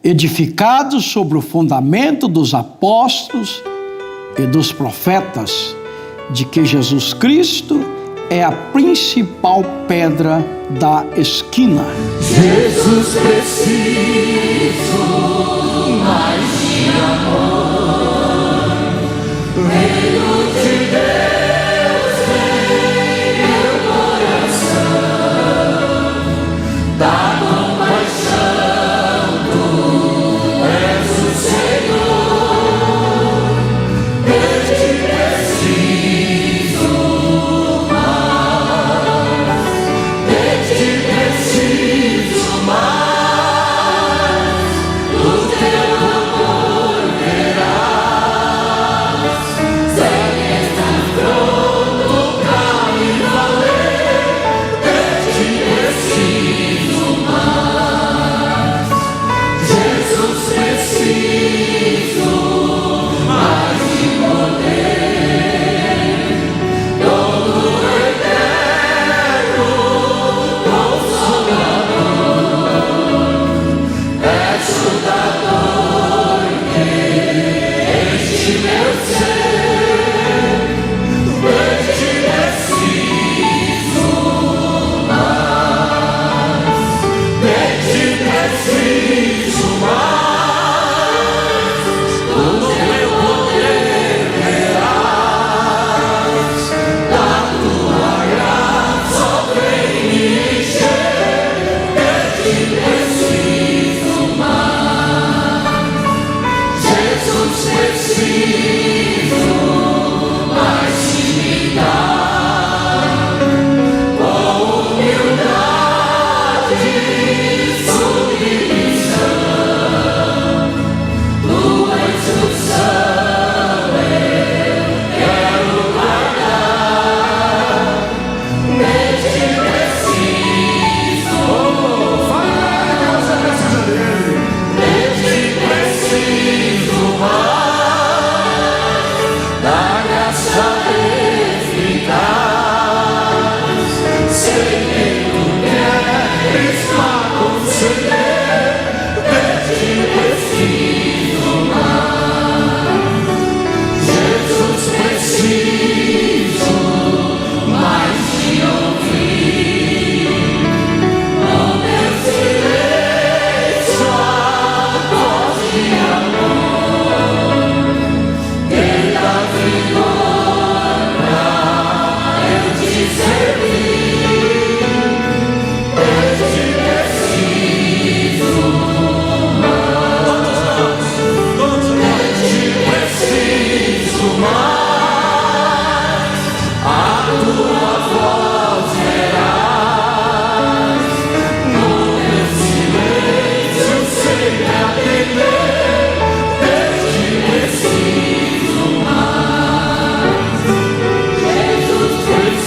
edificados sobre o fundamento dos apóstolos e dos profetas, de que Jesus Cristo é a principal pedra da esquina. Jesus, preciso mais de amor, reino de Deus em meu coração, da compaixão tu és o Senhor, eu te preciso mais, eu te preciso mais, do teu amor verás, segue estás pronto pra me valer, eu te preciso mais, Jesus, preciso mais de poder, todo eterno Consolador, ajudador que enche meu ser, eu te preciso mais, eu te preciso mais, do teu poder verás, da tua graça vem me encher, eu te preciso mais, Jesus, preciso mais te me dar, com humildade e submissão, tua instrução eu quero guardar, eu te preciso, você precisa dele, eu te preciso mais, da graça eficaz, sei que tu queres me conceder, eu te preciso mais, Jesus, preciso mais te ouvir, no meu silêncio a voz de amor, que dá vigor pra eu te servir, eu te preciso mais, eu te preciso mais, a tua voz verás, no meu silêncio sempre atender, eu te preciso mais, Jesus,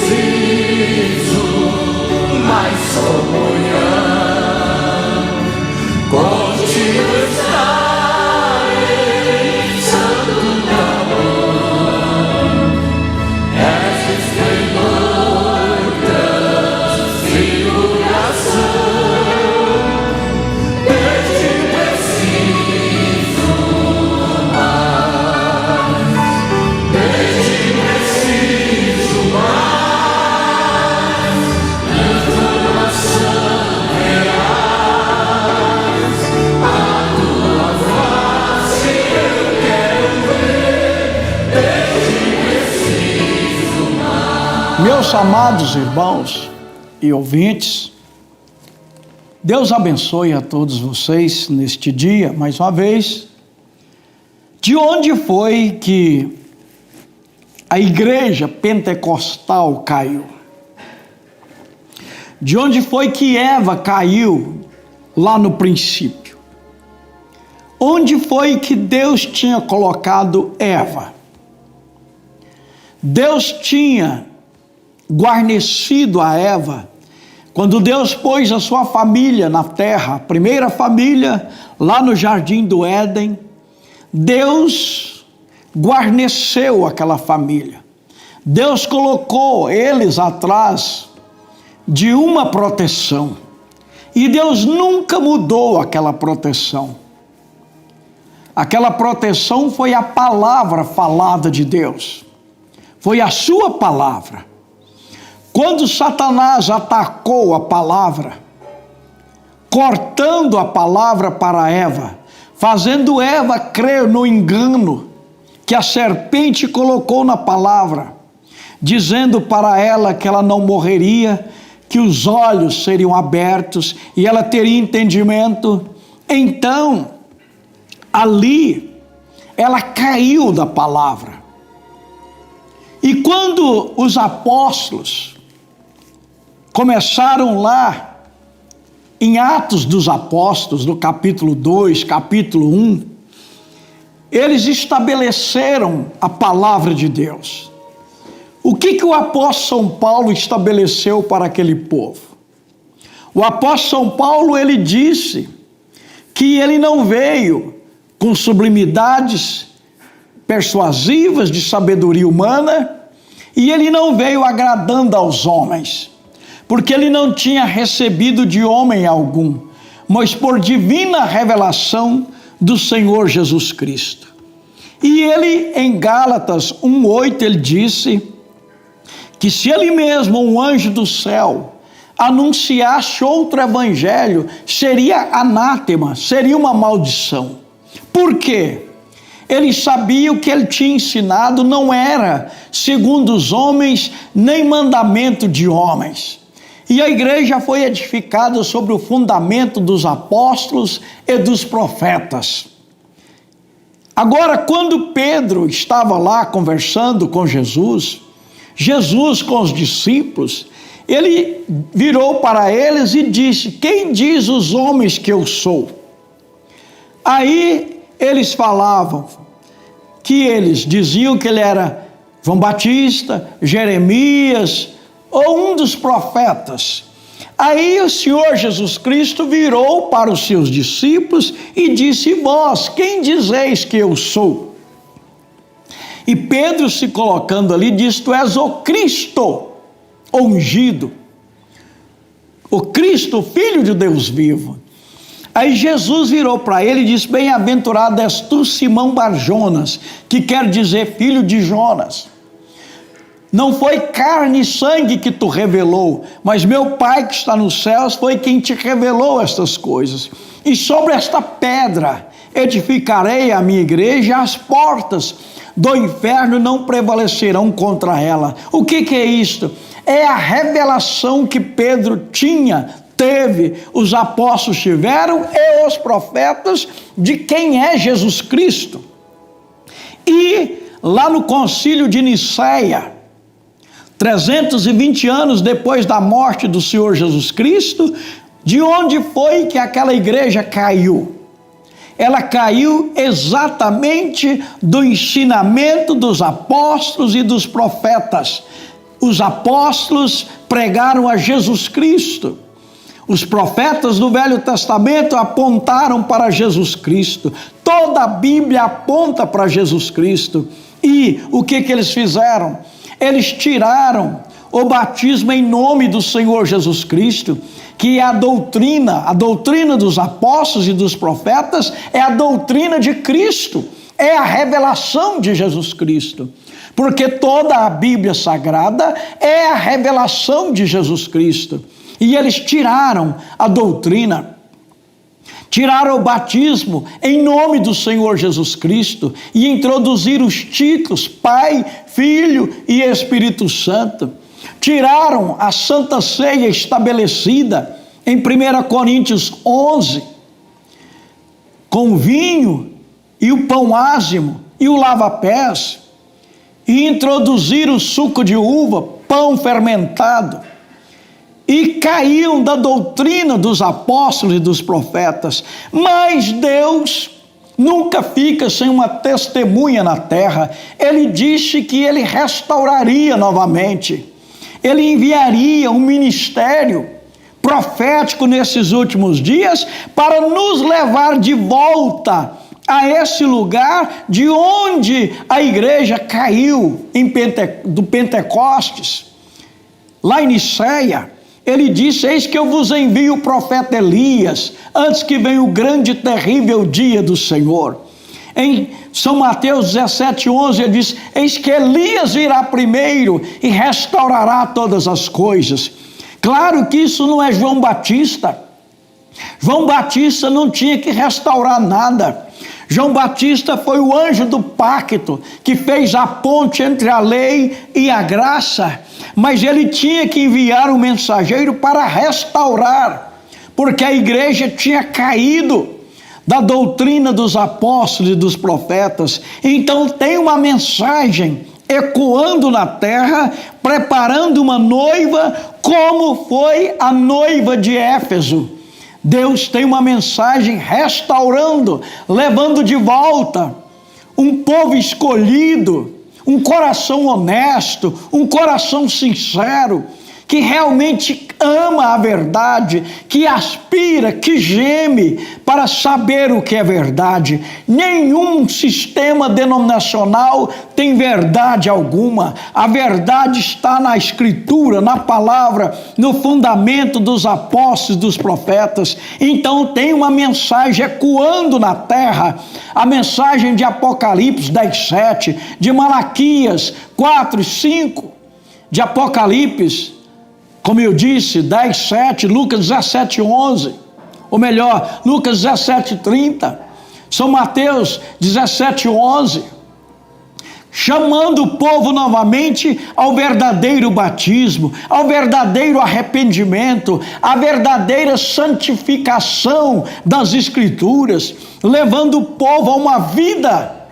preciso mais comunhão, contigo estarei, santo amor, és esplendor da figuração, eu te preciso mais, eu te preciso mais, informação reais, a tua face eu quero ver, eu te preciso mais. Meus amados irmãos e ouvintes, Deus abençoe a todos vocês neste dia, mais uma vez. De onde foi que a igreja pentecostal caiu? De onde foi que Eva caiu lá no princípio? Onde foi que Deus tinha colocado Eva? Deus tinha guarnecido a Eva quando Deus pôs a sua família na terra, a primeira família lá no Jardim do Éden. Deus guarneceu aquela família. Deus colocou eles atrás de uma proteção. E Deus nunca mudou aquela proteção. Aquela proteção foi a palavra falada de Deus. Foi a sua palavra. Quando Satanás atacou a palavra, cortando a palavra para Eva, fazendo Eva crer no engano que a serpente colocou na palavra, dizendo para ela que ela não morreria, que os olhos seriam abertos e ela teria entendimento. Então, ali, ela caiu da palavra. E quando os apóstolos começaram lá, em Atos dos Apóstolos, no capítulo 2, capítulo 1, eles estabeleceram a palavra de Deus. O que o apóstolo São Paulo estabeleceu para aquele povo? O apóstolo São Paulo, ele disse que ele não veio com sublimidades persuasivas de sabedoria humana, e ele não veio agradando aos homens, porque ele não tinha recebido de homem algum, mas por divina revelação do Senhor Jesus Cristo. E ele, em Gálatas 1:8, ele disse que se ele mesmo, um anjo do céu, anunciasse outro evangelho, seria anátema, seria uma maldição. Por quê? Ele sabia o que ele tinha ensinado não era segundo os homens, nem mandamento de homens. E a igreja foi edificada sobre o fundamento dos apóstolos e dos profetas. Agora, quando Pedro estava lá conversando com Jesus com os discípulos, ele virou para eles e disse: quem diz os homens que eu sou? Aí eles falavam que eles diziam que ele era João Batista, Jeremias ou um dos profetas. Aí o Senhor Jesus Cristo virou para os seus discípulos e disse: e vós, quem dizeis que eu sou? E Pedro, se colocando ali, disse: tu és o Cristo, o ungido, o Cristo, o Filho de Deus vivo. Aí Jesus virou para ele e disse: bem-aventurado és tu, Simão Bar-Jonas, que quer dizer filho de Jonas. Não foi carne e sangue que tu revelou, mas meu Pai que está nos céus foi quem te revelou estas coisas. E sobre esta pedra edificarei a minha igreja, as portas do inferno não prevalecerão contra ela. O que é isto? É a revelação que Pedro teve, os apóstolos tiveram e os profetas de quem é Jesus Cristo. E lá no concílio de Nicéia, 320 anos depois da morte do Senhor Jesus Cristo, de onde foi que aquela igreja caiu? Ela caiu exatamente do ensinamento dos apóstolos e dos profetas. Os apóstolos pregaram a Jesus Cristo. Os profetas do Velho Testamento apontaram para Jesus Cristo. Toda a Bíblia aponta para Jesus Cristo. E o que eles fizeram? Eles tiraram o batismo em nome do Senhor Jesus Cristo, que é a doutrina dos apóstolos e dos profetas, é a doutrina de Cristo, é a revelação de Jesus Cristo. Porque toda a Bíblia Sagrada é a revelação de Jesus Cristo. E eles tiraram a doutrina, tiraram o batismo em nome do Senhor Jesus Cristo e introduziram os títulos Pai, Filho e Espírito Santo. Tiraram a Santa Ceia estabelecida em 1 Coríntios 11, com o vinho e o pão ázimo e o lava-pés, e introduziram o suco de uva, pão fermentado, e caíam da doutrina dos apóstolos e dos profetas. Mas Deus nunca fica sem uma testemunha na terra. Ele disse que ele restauraria novamente. Ele enviaria um ministério profético nesses últimos dias para nos levar de volta a esse lugar de onde a igreja caiu do Pentecostes, lá em Nicéia. Ele disse: eis que eu vos envio o profeta Elias, antes que venha o grande e terrível dia do Senhor. Em São Mateus 17:11 ele diz: eis que Elias virá primeiro e restaurará todas as coisas. Claro que isso não é João Batista. João Batista não tinha que restaurar nada. João Batista foi o anjo do pacto que fez a ponte entre a lei e a graça, mas ele tinha que enviar um mensageiro para restaurar, porque a igreja tinha caído da doutrina dos apóstolos e dos profetas. Então tem uma mensagem ecoando na terra, preparando uma noiva, como foi a noiva de Éfeso. Deus tem uma mensagem restaurando, levando de volta um povo escolhido, um coração honesto, um coração sincero, que realmente ama a verdade, que aspira, que geme para saber o que é verdade. Nenhum sistema denominacional tem verdade alguma. A verdade está na Escritura, na palavra, no fundamento dos apóstolos, dos profetas. Então tem uma mensagem ecoando na terra, a mensagem de Apocalipse 10:7, de Malaquias 4:5, de Apocalipse, como eu disse, 10:7, Lucas 17:11, ou melhor, Lucas 17:30, São Mateus 17:11, chamando o povo novamente ao verdadeiro batismo, ao verdadeiro arrependimento, à verdadeira santificação das Escrituras, levando o povo a uma vida,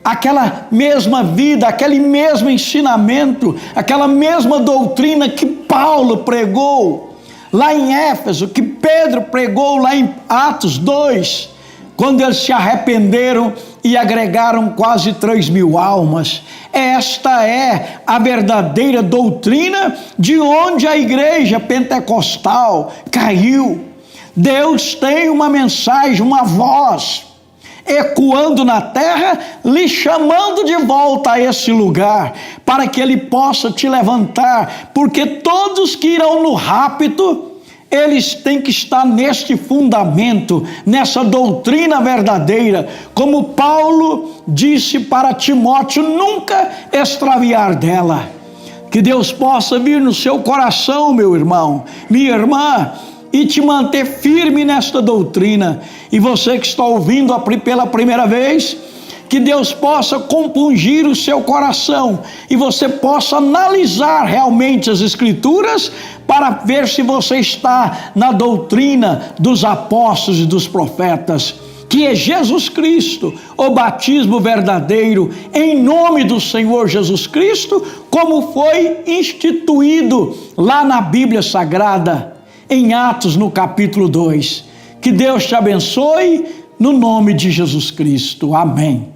aquela mesma vida, aquele mesmo ensinamento, aquela mesma doutrina que Paulo pregou lá em Éfeso, que Pedro pregou lá em Atos 2, quando eles se arrependeram e agregaram quase 3.000 almas. Esta é a verdadeira doutrina de onde a igreja pentecostal caiu. Deus tem uma mensagem, uma voz ecoando na terra, lhe chamando de volta a esse lugar, para que ele possa te levantar, porque todos que irão no rapto, eles têm que estar neste fundamento, nessa doutrina verdadeira, como Paulo disse para Timóteo, nunca extraviar dela. Que Deus possa vir no seu coração, meu irmão, minha irmã, e te manter firme nesta doutrina. E você que está ouvindo pela primeira vez, que Deus possa compungir o seu coração e você possa analisar realmente as Escrituras para ver se você está na doutrina dos apóstolos e dos profetas, que é Jesus Cristo, o batismo verdadeiro, em nome do Senhor Jesus Cristo, como foi instituído lá na Bíblia Sagrada, em Atos, no capítulo 2. Que Deus te abençoe, no nome de Jesus Cristo. Amém.